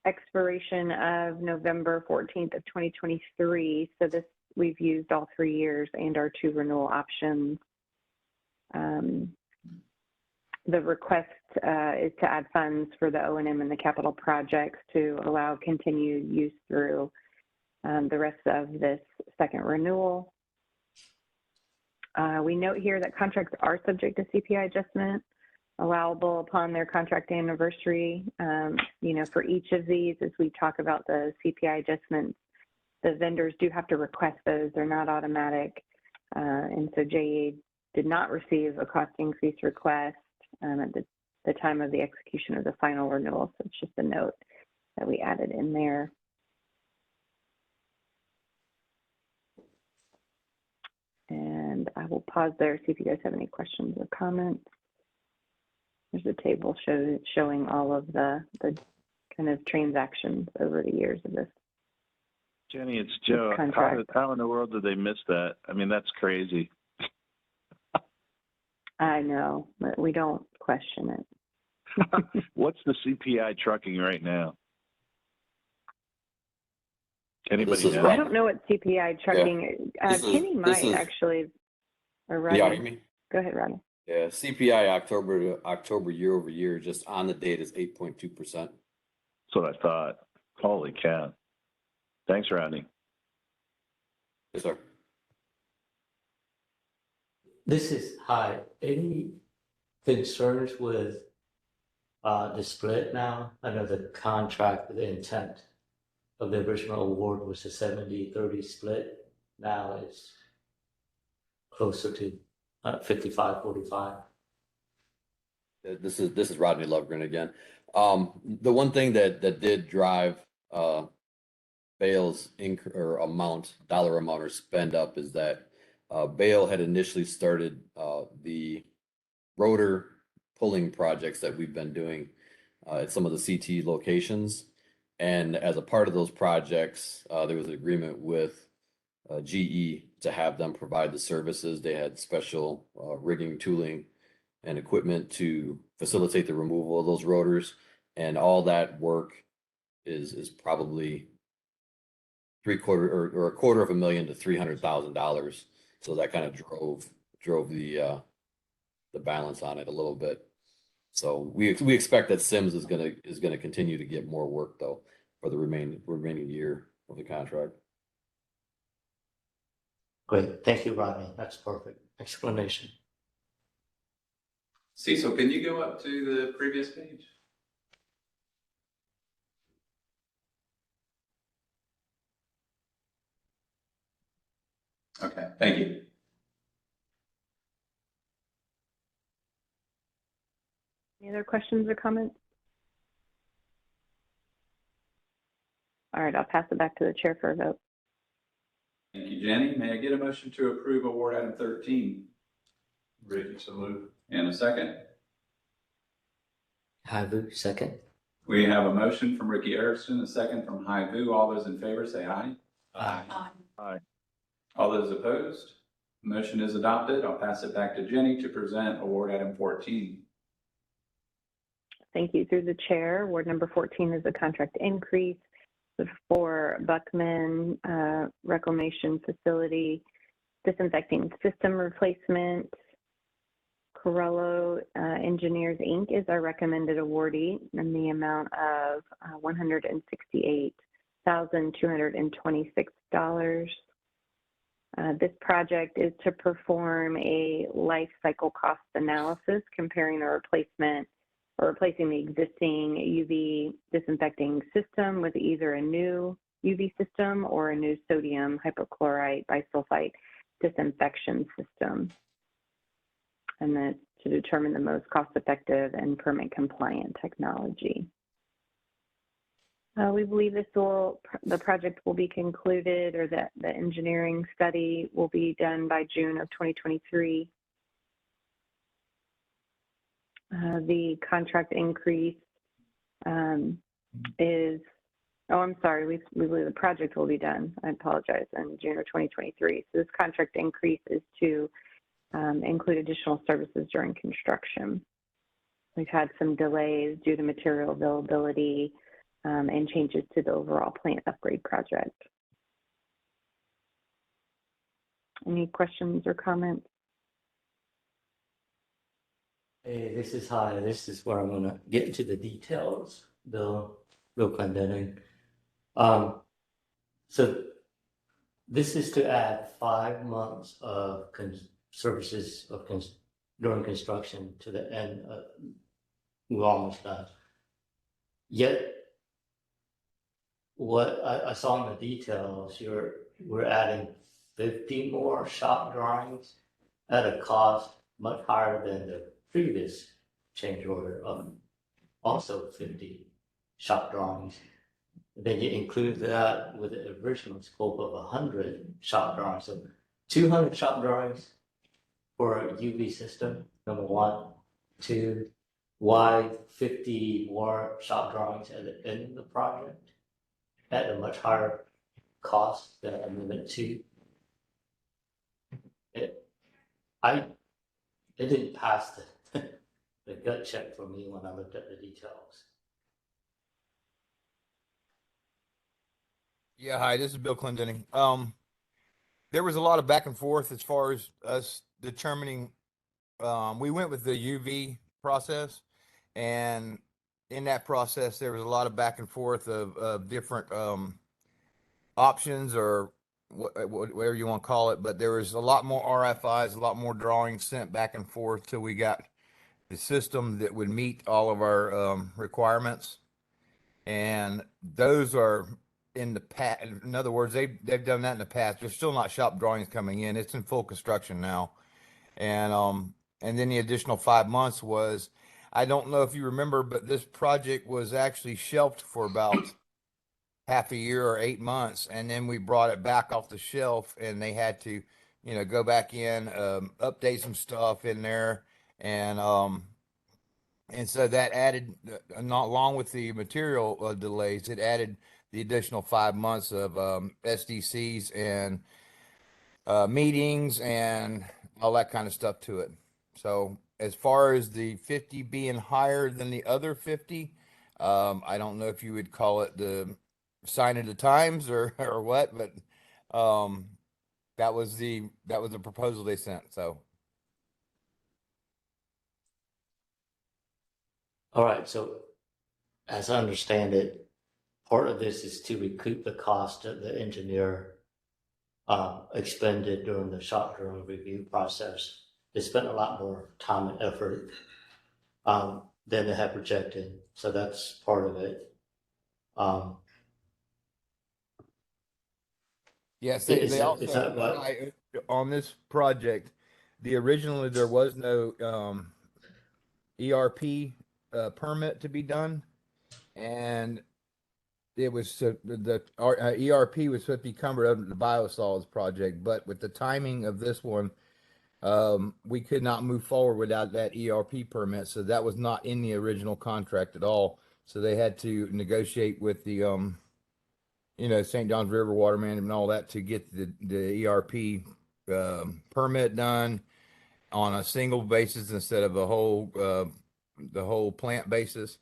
[SPEAKER 5] expiration of November 14th of 2023. So this, we've used all 3 years and our 2 renewal options. The request is to add funds for the O&M and the capital projects to allow continued use through the rest of this second renewal. We note here that contracts are subject to CPI adjustment, allowable upon their contract anniversary. For each of these, as we talk about the CPI adjustments, the vendors do have to request those. They're not automatic. And so JEA did not receive a cost increase request at the time of the execution of the final renewal. So it's just a note that we added in there. And I will pause there, see if you guys have any questions or comments. There's a table showing all of the kind of transactions over the years of this.
[SPEAKER 6] Jenny, it's Joe. How in the world did they miss that? I mean, that's crazy.
[SPEAKER 5] I know, but we don't question it.
[SPEAKER 6] What's the CPI trucking right now? Anybody know?
[SPEAKER 5] I don't know what CPI trucking. Kenny might actually. Or Rodney.
[SPEAKER 14] Yeah, hear me?
[SPEAKER 5] Go ahead, Rodney.
[SPEAKER 14] Yeah, CPI October to October year over year, just on the date is 8.2%.
[SPEAKER 6] That's what I thought. Holy cow! Thanks, Rodney.
[SPEAKER 14] Yes, sir.
[SPEAKER 3] This is high. Any concerns with the split now? I know the contract, the intent of the original award was a 70-30 split. Now it's closer to 55-45.
[SPEAKER 14] This is Rodney Lovegren again. The one thing that did drive Bale's dollar amount or spend up is that Bale had initially started the rotor pulling projects that we've been doing at some of the CT locations. And as a part of those projects, there was an agreement with GE to have them provide the services. They had special rigging, tooling, and equipment to facilitate the removal of those rotors. And all that work is probably $750,000 to $300,000. So that kind of drove the balance on it a little bit. So we expect that Sims is gonna continue to get more work though for the remaining year of the contract.
[SPEAKER 3] Great, thank you, Rodney. That's perfect explanation.
[SPEAKER 1] Cecil, can you go up to the previous page? Okay, thank you.
[SPEAKER 5] Any other questions or comments? All right, I'll pass it back to the chair for a vote.
[SPEAKER 1] Thank you, Jenny. May I get a motion to approve award item 13?
[SPEAKER 9] Ricky, so move.
[SPEAKER 1] And a second?
[SPEAKER 3] Haibu, second.
[SPEAKER 1] We have a motion from Ricky Erickson, a second from Hai Vu. All those in favor say aye.
[SPEAKER 3] Aye.
[SPEAKER 6] Aye.
[SPEAKER 1] All those opposed? Motion is adopted. I'll pass it back to Jenny to present award item 14.
[SPEAKER 5] Thank you. Through the chair, award number 14 is a contract increase for Buckman Reclamation Facility disinfecting system replacement. Corello Engineers, Inc. is our recommended awardee in the amount of $168,226. This project is to perform a life cycle cost analysis comparing the replacement or replacing the existing UV disinfecting system with either a new UV system or a new sodium hypochlorite bisulfite disinfection system, and then to determine the most cost-effective and permit compliant technology. We believe the project will be concluded, or that the engineering study will be done by June of 2023. The contract increase is, I'm sorry, we believe the project will be done, I apologize, in June of 2023. So this contract increase is to include additional services during construction. We've had some delays due to material availability and changes to the overall plant upgrade project. Any questions or comments?
[SPEAKER 3] Hey, this is Hai. This is where I'm gonna get into the details, Bill Clendening. So this is to add 5 months of services of during construction to the end. We're almost done. Yet, what I saw in the details, we're adding 50 more shop drawings at a cost much higher than the previous change order of also 50 shop drawings. Then you include that with the original scope of 100 shop drawings. So 200 shop drawings for a UV system, number one. Two, why 50 more shop drawings at the end of the project at a much higher cost than Amendment 2? It didn't pass the gut check for me when I looked at the details.
[SPEAKER 15] Yeah, hi, this is Bill Clendening. There was a lot of back and forth as far as us determining. We went with the UV process, and in that process, there was a lot of back and forth of different options, or whatever you want to call it. But there was a lot more RFIs, a lot more drawings sent back and forth till we got the system that would meet all of our requirements. And those are in the past. In other words, they've done that in the past. There's still not shop drawings coming in. It's in full construction now. And then the additional 5 months was, I don't know if you remember, but this project was actually shelved for about half a year or 8 months, and then we brought it back off the shelf, and they had to, go back in, update some stuff in there, and so that added, not along with the material delays, it added the additional 5 months of SDCs and meetings and all that kind of stuff to it. So as far as the 50 being higher than the other 50, I don't know if you would call it the sign of the times or what, but that was the proposal they sent. So.
[SPEAKER 3] All right, so as I understand it, part of this is to recoup the cost of the engineer expended during the shop drawing review process. They spent a lot more time and effort than they had projected, so that's part of it.
[SPEAKER 15] Yes,
[SPEAKER 3] Is
[SPEAKER 15] they
[SPEAKER 3] that-
[SPEAKER 15] also,
[SPEAKER 3] is that right?
[SPEAKER 15] on this project, originally there was no ERP permit to be done, and it was the ERP was supposed to be covered under the biosolids project, but with the timing of this one, we could not move forward without that ERP permit, so that was not in the original contract at all. So they had to negotiate with the St. Johns River Water Management and all that to get the ERP permit done on a single basis instead of the whole plant basis.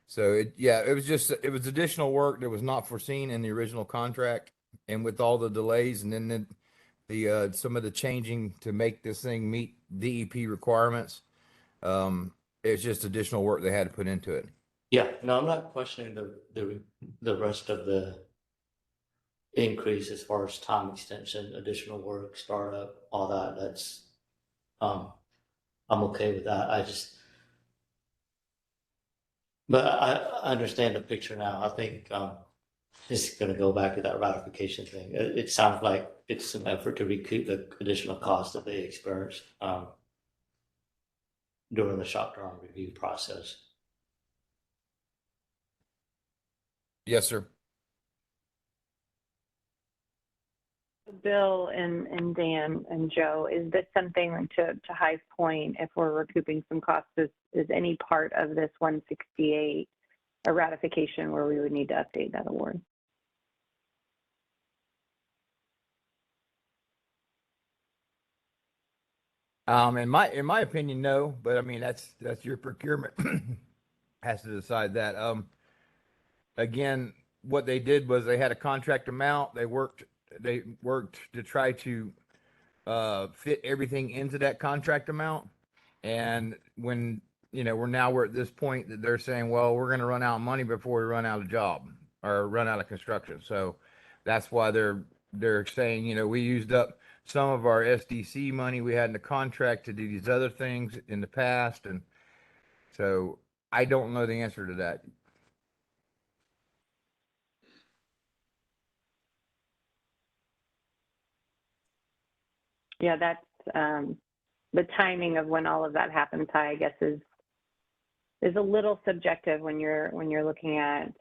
[SPEAKER 15] So it was additional work that was not foreseen in the original contract, and with all the delays and then the some of the changing to make this thing meet DEP requirements, it's just additional work they had to put into it.
[SPEAKER 3] Yeah, no, I'm not questioning the rest of the increase as far as time extension, additional work, startup, all that. That's I'm okay with that. But I understand the picture now. I think it's going to go back to that ratification thing. It sounds like it's an effort to recoup the additional cost that they experienced during the shop drawing review process.
[SPEAKER 15] Yes, sir.
[SPEAKER 5] Bill and Dan and Joe, is this something to High's point, if we're recouping some costs, is any part of this 168 a ratification where we would need to update that award?
[SPEAKER 15] In my opinion, no, but I mean, that's your procurement has to decide that. Again, what they did was they had a contract amount. They worked to try to fit everything into that contract amount. And when, we're at this point that they're saying, well, we're going to run out of money before we run out of job or run out of construction. So that's why they're saying, we used up some of our SDC money we had in the contract to do these other things in the past. And so I don't know the answer to that.
[SPEAKER 5] Yeah, that's the timing of when all of that happens, I guess, is a little subjective when you're looking at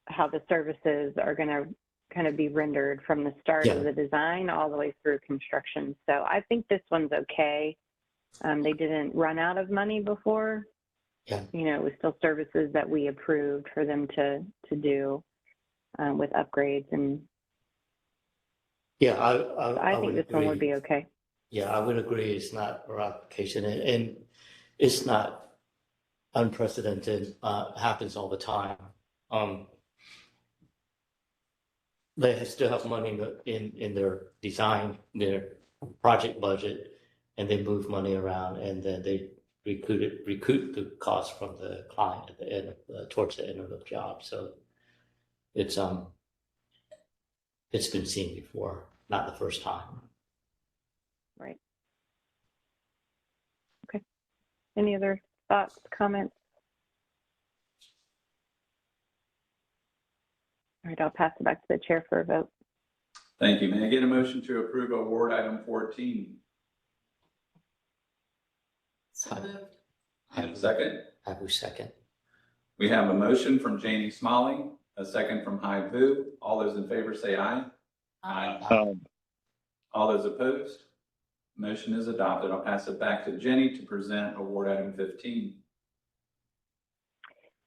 [SPEAKER 5] how the services are going to kind of be rendered from the start of the design all the way through construction. So I think this one's okay. They didn't run out of money before.
[SPEAKER 3] Yeah.
[SPEAKER 5] It was still services that we approved for them to do with upgrades, and
[SPEAKER 3] yeah,
[SPEAKER 5] I think this one would be okay.
[SPEAKER 3] Yeah, I would agree. It's not a ratification, and it's not unprecedented. Happens all the time. They still have money in their design, their project budget, and they move money around, and then they recoup the cost from the client at the end, towards the end of the job. So it's been seen before, not the first time.
[SPEAKER 5] Right. Okay. Any other thoughts, comments? All right, I'll pass it back to the chair for a vote.
[SPEAKER 1] Thank you. May I get a motion to approve award item 14?
[SPEAKER 7] So moved.
[SPEAKER 1] And a second?
[SPEAKER 3] I will second.
[SPEAKER 1] We have a motion from Janie Smalley, a second from Hai Vu. All those in favor say aye. Aye. All those opposed? Motion is adopted. I'll pass it back to Jenny to present award item 15.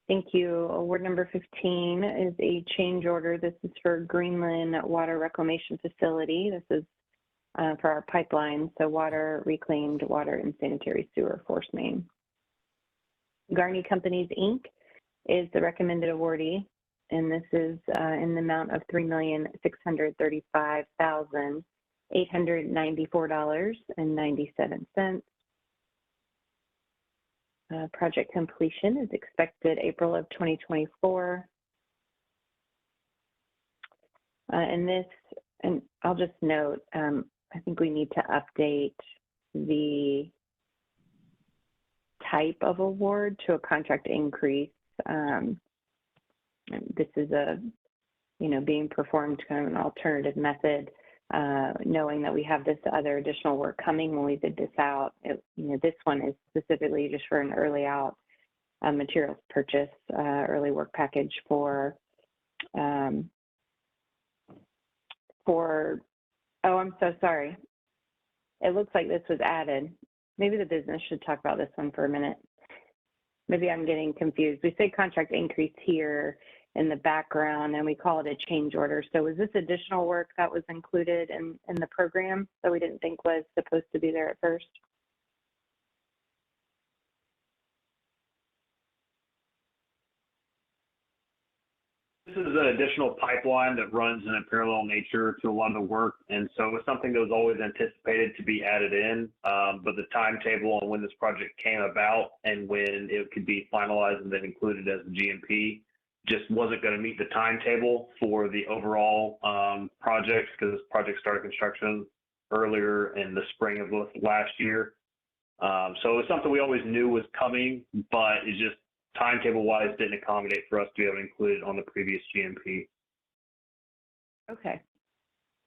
[SPEAKER 5] Thank you. Award number 15 is a change order. This is for Greenland Water Reclamation Facility. This is for our pipeline, so water, reclaimed water, and sanitary sewer force main. Garney Companies, Inc. is the recommended awardee, and this is in the amount of $3,635,894.97. Project completion is expected April of 2024. And this And I'll just note, I think we need to update the type of award to a contract increase. This is being performed kind of an alternative method, knowing that we have this other additional work coming when we bid this out. This one is specifically just for an early out materials purchase, early work package for, oh, I'm so sorry. It looks like this was added. Maybe the business should talk about this one for a minute. Maybe I'm getting confused. We say contract increase here in the background and we call it a change order. So was this additional work that was included in the program that we didn't think was supposed to be there at first?
[SPEAKER 16] This is an additional pipeline that runs in a parallel nature to a lot of the work. And so it was something that was always anticipated to be added in. But the timetable on when this project came about and when it could be finalized and then included as a GMP just wasn't going to meet the timetable for the overall project, because this project started construction earlier in the spring of last year. So it was something we always knew was coming, but it just timetable-wise didn't accommodate for us to be able to include it on the previous GMP.
[SPEAKER 5] Okay.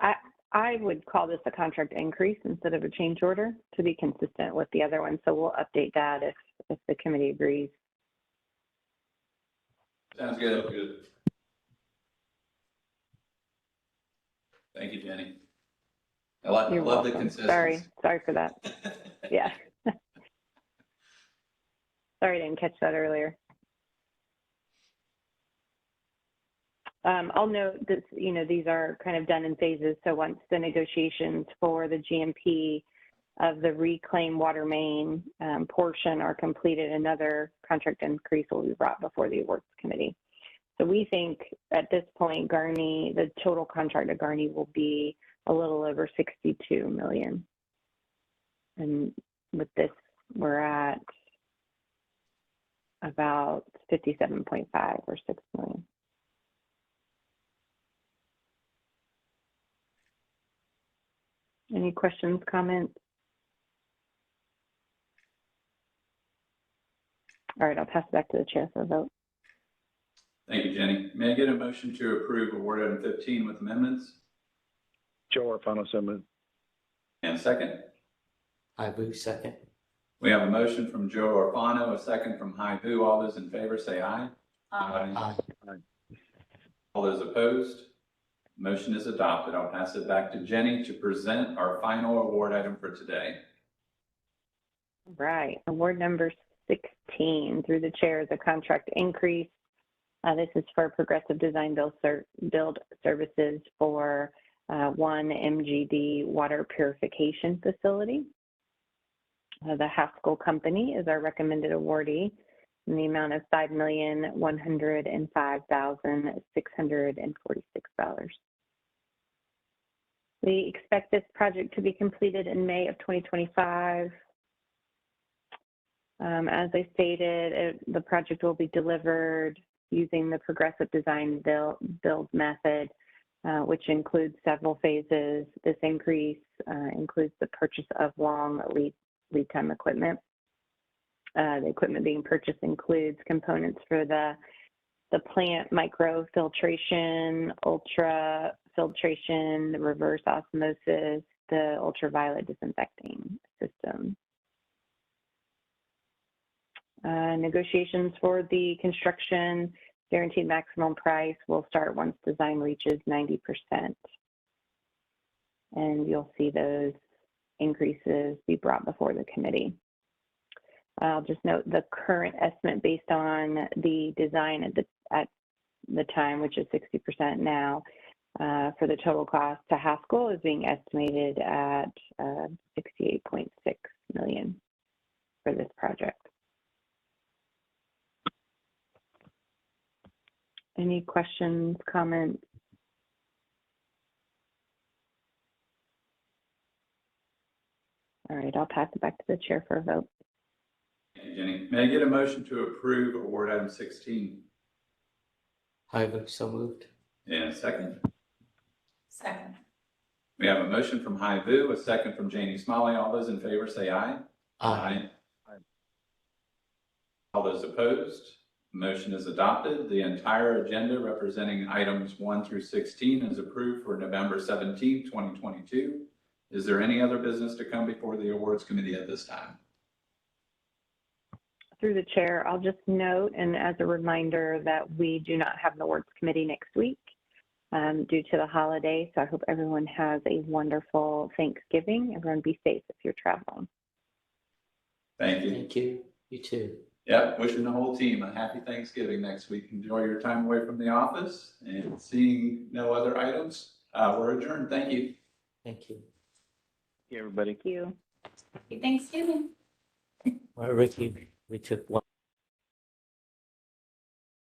[SPEAKER 5] I would call this a contract increase instead of a change order to be consistent with the other one. So we'll update that if the committee agrees.
[SPEAKER 1] Sounds good. Thank you, Jenny. I love the consistency.
[SPEAKER 5] Sorry for that. Yeah. Sorry, I didn't catch that earlier. I'll note that, these are kind of done in phases. So once the negotiations for the GMP of the reclaimed water main portion are completed, another contract increase will be brought before the awards committee. So we think at this point, the total contract at Garney will be a little over 62 million. And with this, we're at about 57.5 or 6 million. Any questions, comments? All right, I'll pass it back to the chair for a vote.
[SPEAKER 1] Thank you, Jenny. May I get a motion to approve award item 15 with amendments?
[SPEAKER 6] Joe Orfano, so moved.
[SPEAKER 1] And second?
[SPEAKER 3] I move second.
[SPEAKER 1] We have a motion from Joe Orfano, a second from Hai Vu. All those in favor say aye.
[SPEAKER 3] Aye.
[SPEAKER 1] All those opposed? Motion is adopted. I'll pass it back to Jenny to present our final award item for today.
[SPEAKER 5] Right, award number 16 through the chair is a contract increase. This is for Progressive Design Build Services for one MGD water purification facility. The Haskell Company is our recommended awardee in the amount of $5,105,646. We expect this project to be completed in May of 2025. As I stated, the project will be delivered using the Progressive Design Build method, which includes several phases. This increase includes the purchase of long lead time equipment. The equipment being purchased includes components for the plant microfiltration, ultrafiltration, the reverse osmosis, the ultraviolet disinfecting system. Negotiations for the construction guaranteed maximum price will start once design reaches 90%. And you'll see those increases be brought before the committee. I'll just note the current estimate based on the design at the time, which is 60% now, for the total cost to Haskell is being estimated at 68.6 million for this project. Any questions, comments? All right, I'll pass it back to the chair for a vote.
[SPEAKER 1] Thank you, Jenny. May I get a motion to approve award item 16?
[SPEAKER 3] I vote so moved.
[SPEAKER 1] And second?
[SPEAKER 11] Second.
[SPEAKER 1] We have a motion from Hai Vu, a second from Janie Smalley. All those in favor say aye.
[SPEAKER 3] Aye.
[SPEAKER 1] All those opposed? Motion is adopted. The entire agenda representing items 1 through 16 is approved for November 17, 2022. Is there any other business to come before the awards committee at this time?
[SPEAKER 5] Through the chair, I'll just note, and as a reminder, that we do not have an awards committee next week due to the holiday. So I hope everyone has a wonderful Thanksgiving. Everyone be safe if you're traveling.
[SPEAKER 1] Thank you.
[SPEAKER 3] Thank you. You too.
[SPEAKER 1] Yep, wishing the whole team a happy Thanksgiving next week. Enjoy your time away from the office, and seeing no other items, we're adjourned. Thank you.
[SPEAKER 3] Thank you.
[SPEAKER 6] Hey, everybody.
[SPEAKER 5] Thank you.
[SPEAKER 11] Happy Thanksgiving.
[SPEAKER 3] Well, Ricky, we took one.